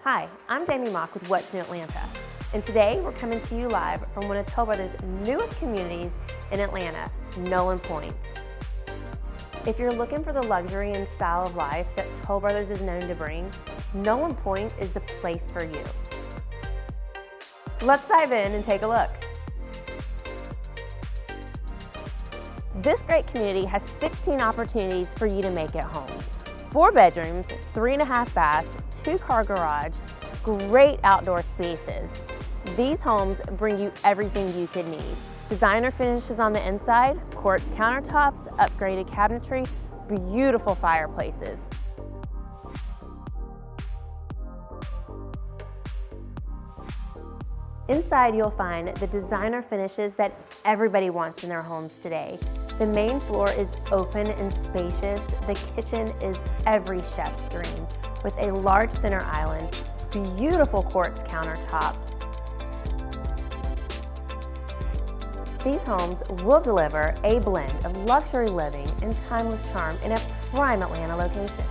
Hi, I'm Jamie Mock with What's New Atlanta, and today we're coming to you live from one of Toll Brothers' newest communities in Atlanta, Nolyn Pointe. If you're looking for the luxury and style of life that Toll Brothers is known to bring, Nolyn Pointe is the place for you. Let's dive in and take a look. This great community has 16 opportunities for you to make it home. 4 bedrooms, 3.5 baths, 2-car garage, great outdoor spaces. These homes bring you everything you could need. Designer finishes on the inside, quartz countertops, upgraded cabinetry, beautiful fireplaces. Inside you'll find the designer finishes that everybody wants in their homes today. The main floor is open and spacious. The kitchen is every chef's dream, with a large center island, beautiful quartz countertops. These homes will deliver a blend of luxury living and timeless charm in a prime Atlanta location.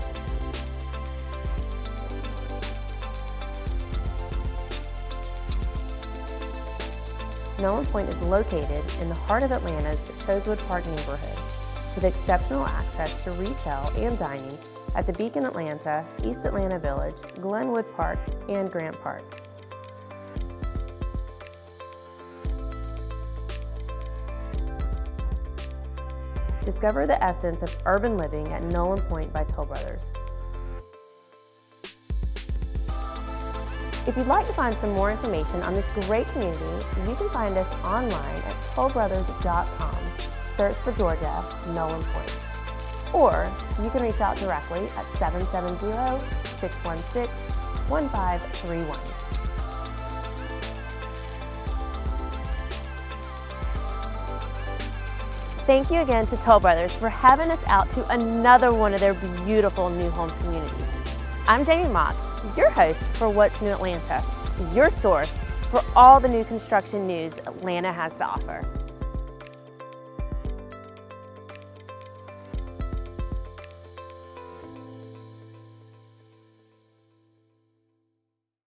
Nolyn Pointe is located in the heart of Atlanta's Chosewood Park neighborhood, with exceptional access to retail and dining at the Beacon Atlanta, East Atlanta Village, Glenwood Park, and Grant Park. Discover the essence of urban living at Nolyn Pointe by Toll Brothers. If you'd like to find some more information on this great community, you can find us online at tollbrothersga. Search for Georgia, Nolyn Pointe. Or you can reach out directly at 770-616-1531. Thank you again to Toll Brothers for having us out to another one of their beautiful new home communities. I'm Jamie Mock, your host for What's New Atlanta, your source for all the new construction news Atlanta has to offer.